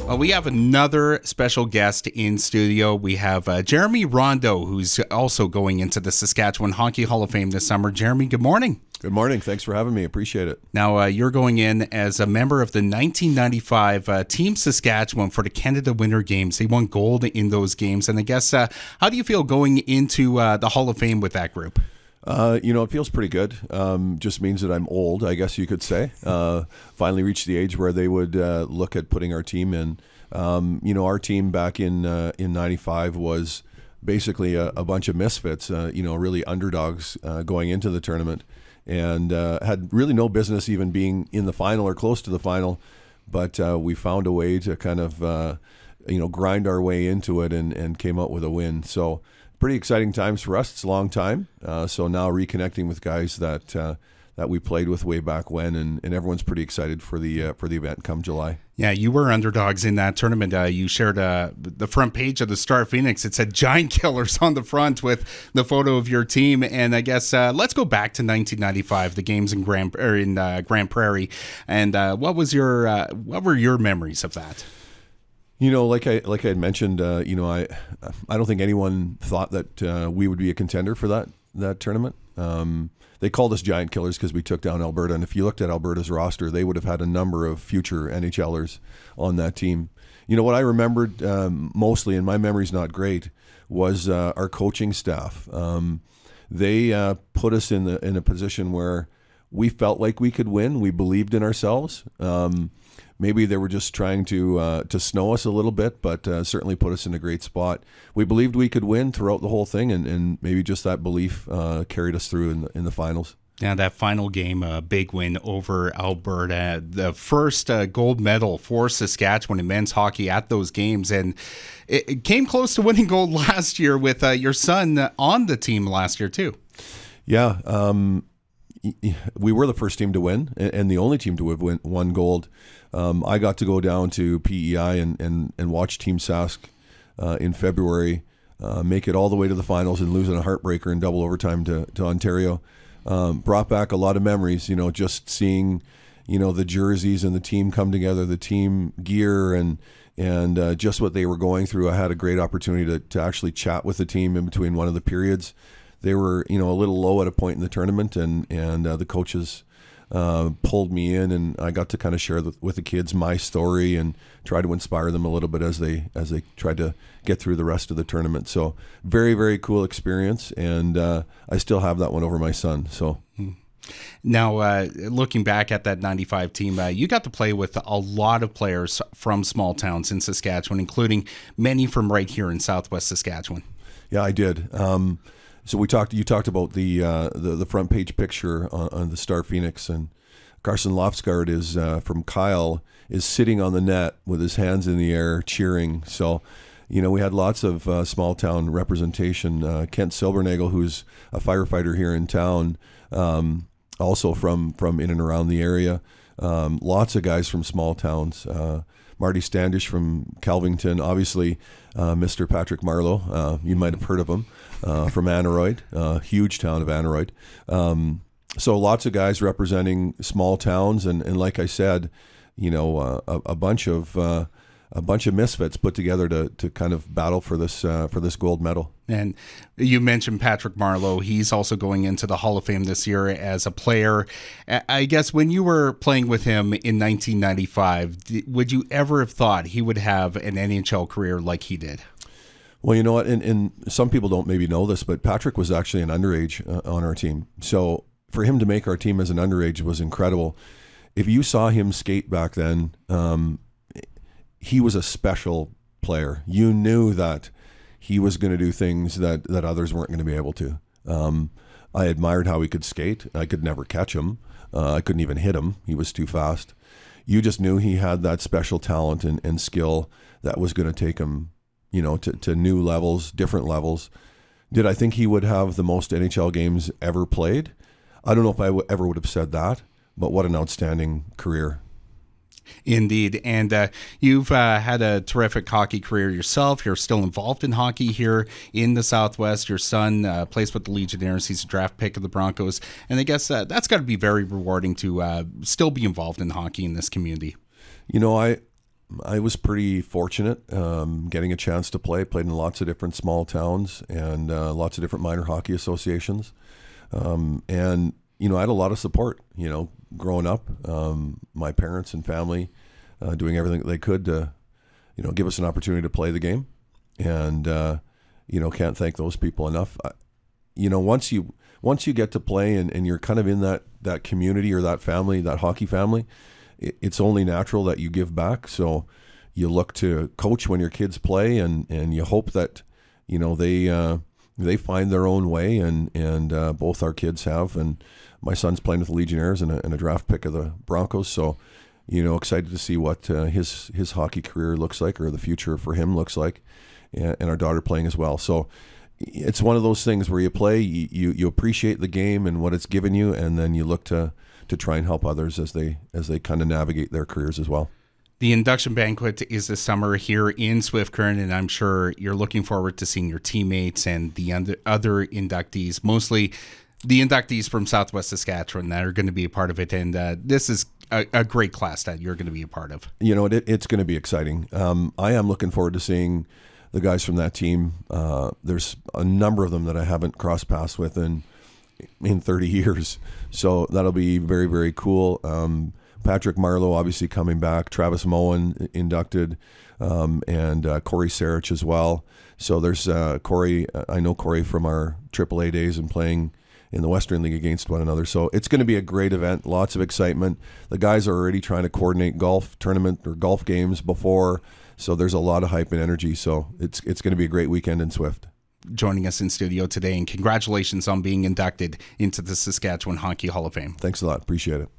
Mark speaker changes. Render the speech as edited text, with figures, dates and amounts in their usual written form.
Speaker 1: Well, we have another special guest in studio. We have Jeremy Rondeau, who's also going into the Saskatchewan Hockey Hall of Fame this summer. Jeremy, good morning.
Speaker 2: Good morning. Thanks for having me. Appreciate it.
Speaker 1: Now, you're going in as a member of the 1995 Team Saskatchewan for the Canada Winter Games. They won gold in those games. And I guess, how do you feel going into the Hall of Fame with that group?
Speaker 2: It feels pretty good. Just means that I'm old, I guess you could say. Finally reached the age where they would look at putting our team in. Our team back in 95 was basically a bunch of misfits, really underdogs going into the tournament, and had really no business even being in the final or close to the final. But we found a way to kind of, grind our way into it and came out with a win. So pretty exciting times for us. It's a long time. So now reconnecting with guys that we played with way back when, and everyone's pretty excited for the event come July.
Speaker 1: Yeah, you were underdogs in that tournament. You shared the front page of the Star Phoenix. It said Giant Killers on the front with the photo of your team. And I guess let's go back to 1995, the games in Grand Prairie. And what were your memories of that?
Speaker 2: Like I had mentioned, I don't think anyone thought that we would be a contender for that tournament. They called us Giant Killers because we took down Alberta, and if you looked at Alberta's roster, they would have had a number of future NHLers on that team. What I remembered mostly, and my memory's not great, was our coaching staff. They put us in a position where we felt like we could win. We believed in ourselves. Maybe they were just trying to snow us a little bit, but certainly put us in a great spot. We believed we could win throughout the whole thing, and maybe just that belief carried us through in the finals.
Speaker 1: Yeah, that final game, a big win over Alberta, the first gold medal for Saskatchewan in men's hockey at those games, and it came close to winning gold last year with your son on the team last year too.
Speaker 2: Yeah, we were the first team to win and the only team to have won gold. I got to go down to PEI and watch Team Sask in February make it all the way to the finals and lose in a heartbreaker in double overtime to Ontario. Brought back a lot of memories, just seeing, the jerseys and the team come together, the team gear and just what they were going through. I had a great opportunity to actually chat with the team in between one of the periods. They were, a little low at a point in the tournament, and the coaches pulled me in, and I got to kind of share with the kids my story and try to inspire them a little bit as they tried to get through the rest of the tournament. So very, very cool experience, and I still have that one over my son. So.
Speaker 1: Now, looking back at that 95 team, you got to play with a lot of players from small towns in Saskatchewan, including many from right here in Southwest Saskatchewan. Yeah,
Speaker 2: I did. So you talked about the front page picture on the Star Phoenix, and Carson Lofsgaard is from Kyle is sitting on the net with his hands in the air cheering. So, we had lots of small town representation. Kent Silbernagel, who's a firefighter here in town, also from in and around the area. Lots of guys from small towns. Marty Standish from Calvington, obviously Mr. Patrick Marleau, you might have heard of him, from Aneroid, huge town of Aneroid. So lots of guys representing small towns, and like I said, a bunch of misfits put together to kind of battle for this gold medal.
Speaker 1: And you mentioned Patrick Marleau. He's also going into the Hall of Fame this year as a player. I guess when you were playing with him in 1995, would you ever have thought he would have an NHL career like he did?
Speaker 2: Well, you know what, and some people don't maybe know this, but Patrick was actually an underage on our team. So for him to make our team as an underage was incredible. If you saw him skate back then, he was a special player. You knew that he was going to do things that others weren't going to be able to. I admired how he could skate. I could never catch him. I couldn't even hit him. He was too fast. You just knew he had that special talent and skill that was going to take him, to new levels, different levels. Did I think he would have the most NHL games ever played? I don't know if I ever would have said that, but what an outstanding career.
Speaker 1: Indeed. And you've had a terrific hockey career yourself. You're still involved in hockey here in the Southwest. Your son plays with the Legionnaires. He's a draft pick of the Broncos. And I guess that's got to be very rewarding to still be involved in hockey in this community.
Speaker 2: I was pretty fortunate getting a chance to play. Played in lots of different small towns and lots of different minor hockey associations. And, I had a lot of support, growing up. My parents and family doing everything that they could to, give us an opportunity to play the game. And, can't thank those people enough. Once you get to play and you're kind of in that community or that family, that hockey family, it's only natural that you give back. So you look to coach when your kids play, and you hope that they find their own way, and both our kids have. And my son's playing with the Legionnaires and a draft pick of the Broncos. So excited to see what his hockey career looks like, or the future for him looks like, and our daughter playing as well. So it's one of those things where you play, you appreciate the game and what it's given you, and then you look to try and help others as they kind of navigate their careers as well.
Speaker 1: The induction banquet is this summer here in Swift Current, and I'm sure you're looking forward to seeing your teammates and the other inductees, mostly the inductees from Southwest Saskatchewan, that are going to be a part of it. And this is a great class that you're going to be a part of.
Speaker 2: It's going to be exciting. I am looking forward to seeing the guys from that team. There's a number of them that I haven't crossed paths with in 30 years. So that'll be very, very cool. Patrick Marleau obviously coming back, Travis Moen inducted, and Corey Sarich as well. So there's Corey. I know Corey from our AAA days and playing in the Western League against one another. So it's going to be a great event, lots of excitement. The guys are already trying to coordinate golf tournament or golf games before, so there's a lot of hype and energy. So it's going to be a great weekend in Swift.
Speaker 1: Joining us in studio today, and congratulations on being inducted into the Saskatchewan Hockey Hall of Fame.
Speaker 2: Thanks a lot. Appreciate it.